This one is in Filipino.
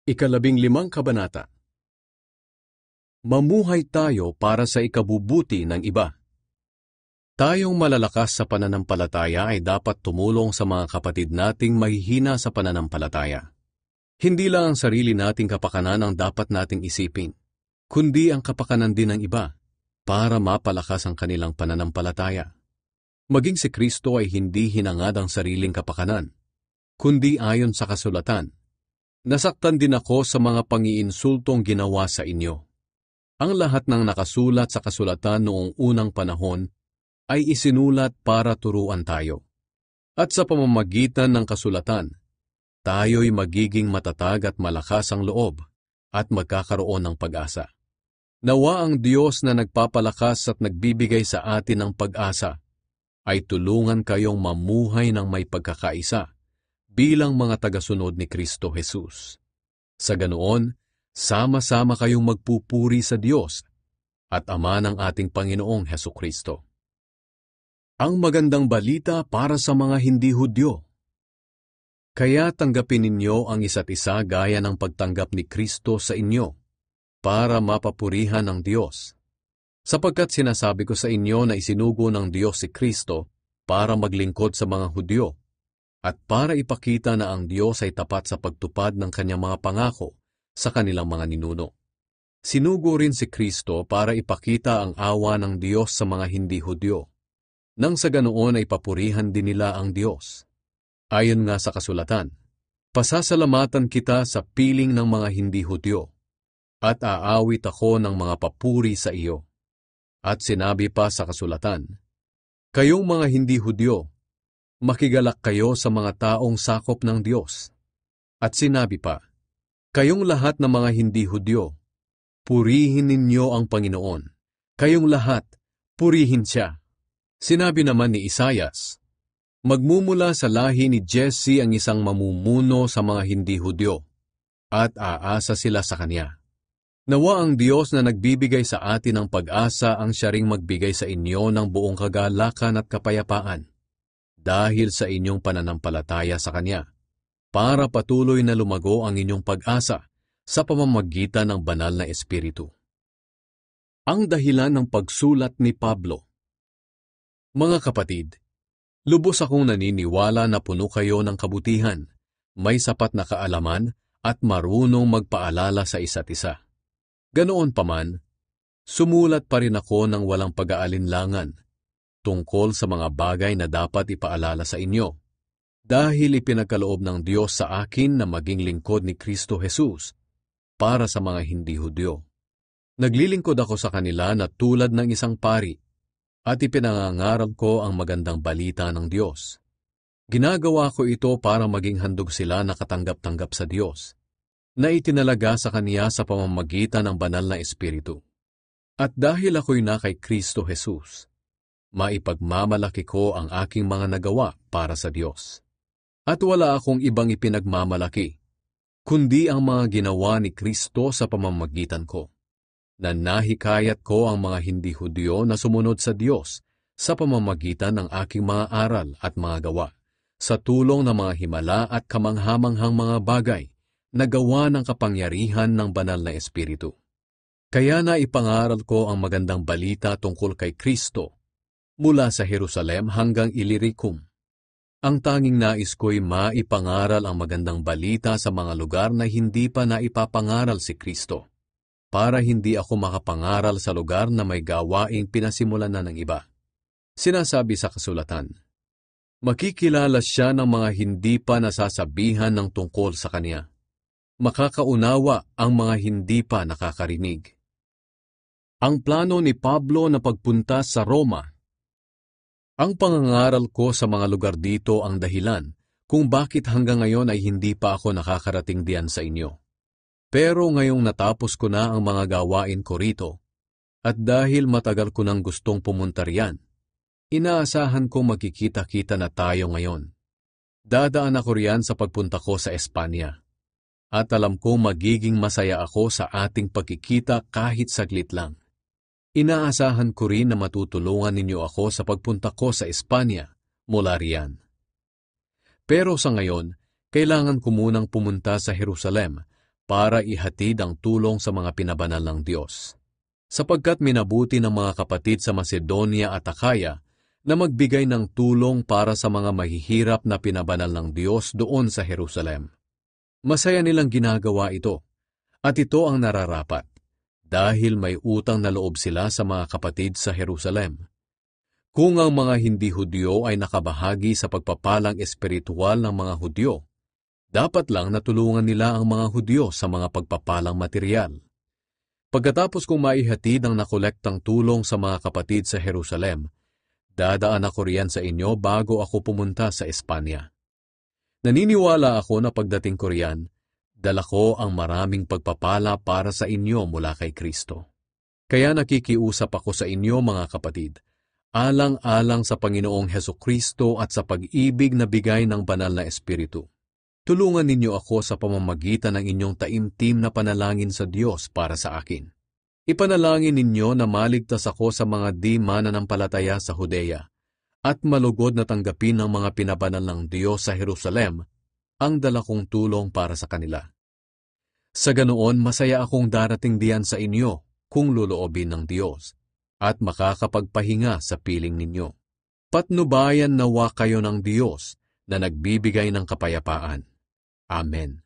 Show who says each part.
Speaker 1: Ika-15 kabanata. Mamuhay tayo para sa ikabubuti ng iba. Tayong malalakas sa pananampalataya ay dapat tumulong sa mga kapatid nating mahihina sa pananampalataya. Hindi lang ang sarili nating kapakanan ang dapat nating isipin, kundi ang kapakanan din ng iba para mapalakas ang kanilang pananampalataya. Maging si Kristo ay hindi hinangad ang sariling kapakanan, kundi ayon sa kasulatan. Nasaktan din ako sa mga pangiinsultong ginawa sa inyo. Ang lahat ng nakasulat sa kasulatan noong unang panahon ay isinulat para turuan tayo. At sa pamamagitan ng kasulatan, tayo'y magiging matatag at malakas ang loob at magkakaroon ng pag-asa. Nawa ang Diyos na nagpapalakas at nagbibigay sa atin ng pag-asa ay tulungan kayong mamuhay ng may pagkakaisa bilang mga tagasunod ni Kristo Jesus. Sa ganoon, sama-sama kayong magpupuri sa Diyos at Ama ng ating Panginoong Hesukristo. Ang magandang balita para sa mga hindi Hudyo. Kaya tanggapin ninyo ang isa't isa gaya ng pagtanggap ni Kristo sa inyo, para mapapurihan ng Diyos. Sapagkat sinasabi ko sa inyo na isinugo ng Diyos si Kristo para maglingkod sa mga Hudyo, at para ipakita na ang Diyos ay tapat sa pagtupad ng kanyang mga pangako sa kanilang mga ninuno. Sinugo rin si Kristo para ipakita ang awa ng Diyos sa mga hindi Hudyo, nang sa ganoon ay papurihan din nila ang Diyos. Ayon nga sa kasulatan, pasasalamatan kita sa piling ng mga hindi Hudyo, at aawit ako ng mga papuri sa iyo. At sinabi pa sa kasulatan, kayong mga hindi Hudyo, makigalak kayo sa mga taong sakop ng Diyos. At sinabi pa, kayong lahat ng mga hindi Hudyo, purihin ninyo ang Panginoon. Kayong lahat, purihin siya. Sinabi naman ni Isaias, magmumula sa lahi ni Jesse ang isang mamumuno sa mga hindi Hudyo, at aasa sila sa kanya. Nawa ang Diyos na nagbibigay sa atin ng pag-asa ang siya ring magbigay sa inyo ng buong kagalakan at kapayapaan, dahil sa inyong pananampalataya sa Kanya, para patuloy na lumago ang inyong pag-asa sa pamamagitan ng banal na Espiritu. Ang dahilan ng pagsulat ni Pablo. Mga kapatid, lubos akong naniniwala na puno kayo ng kabutihan, may sapat na kaalaman at marunong magpaalala sa isa't isa. Ganoon pa man, sumulat pa rin ako ng walang pag-aalinlangan tungkol sa mga bagay na dapat ipaalala sa inyo, dahil ipinagkaloob ng Diyos sa akin na maging lingkod ni Kristo Jesus para sa mga hindi Hudyo. Naglilingkod ako sa kanila na tulad ng isang pari, at ipinangangaral ko ang magandang balita ng Diyos. Ginagawa ko ito para maging handog sila na katanggap-tanggap sa Diyos, na itinalaga sa Kaniya sa pamamagitan ng banal na Espiritu. At dahil ako'y na kay Kristo Jesus, maipagmamalaki ko ang aking mga nagawa para sa Diyos. At wala akong ibang ipinagmamalaki, kundi ang mga ginawa ni Kristo sa pamamagitan ko, na nahikayat ko ang mga hindi Hudyo na sumunod sa Diyos sa pamamagitan ng aking mga aral at mga gawa, sa tulong ng mga himala at kamanghamanghang mga bagay na gawa ng kapangyarihan ng banal na Espiritu. Kaya na ipangaral ko ang magandang balita tungkol kay Kristo, mula sa Jerusalem hanggang Illyricum. Ang tanging nais ko'y maipangaral ang magandang balita sa mga lugar na hindi pa naipapangaral si Kristo, para hindi ako makapangaral sa lugar na may gawaing pinasimulan na ng iba. Sinasabi sa kasulatan, makikilala siya ng mga hindi pa nasasabihan ng tungkol sa kanya. Makakaunawa ang mga hindi pa nakakarinig. Ang plano ni Pablo na pagpunta sa Roma. Ang pangangaral ko sa mga lugar dito ang dahilan kung bakit hanggang ngayon ay hindi pa ako nakakarating diyan sa inyo. Pero ngayong natapos ko na ang mga gawain ko rito, at dahil matagal ko nang gustong pumunta riyan, inaasahan ko magkikita-kita na tayo ngayon. Dadaan ako riyan sa pagpunta ko sa Espanya, at alam ko magiging masaya ako sa ating pagkikita kahit saglit lang. Inaasahan ko rin na matutulungan ninyo ako sa pagpunta ko sa Espanya mula riyan. Pero sa ngayon, kailangan ko munang pumunta sa Jerusalem para ihatid ang tulong sa mga pinabanal ng Diyos. Sapagkat minabuti ng mga kapatid sa Macedonia at Akaya na magbigay ng tulong para sa mga mahihirap na pinabanal ng Diyos doon sa Jerusalem. Masaya nilang ginagawa ito, at ito ang nararapat, dahil may utang na loob sila sa mga kapatid sa Jerusalem. Kung ang mga hindi Hudyo ay nakabahagi sa pagpapalang espiritual ng mga Hudyo, dapat lang natulungan nila ang mga Hudyo sa mga pagpapalang material. Pagkatapos kong maihatid ang nakolektang tulong sa mga kapatid sa Jerusalem, dadaan ako riyan sa inyo bago ako pumunta sa Espanya. Naniniwala ako na pagdating ko riyan, dala ko ang maraming pagpapala para sa inyo mula kay Kristo. Kaya nakikiusap ako sa inyo mga kapatid, alang-alang sa Panginoong Hesukristo at sa pag-ibig na bigay ng banal na Espiritu. Tulungan ninyo ako sa pamamagitan ng inyong taimtim na panalangin sa Diyos para sa akin. Ipanalangin ninyo na maligtas ako sa mga di mananampalataya sa Judea at malugod na tanggapin ng mga pinabanal ng Diyos sa Jerusalem ang dala kong tulong para sa kanila. Sa ganoon, masaya akong darating diyan sa inyo kung luloobin ng Diyos at makakapagpahinga sa piling ninyo. Patnubayan nawa kayo ng Diyos na nagbibigay ng kapayapaan. Amen.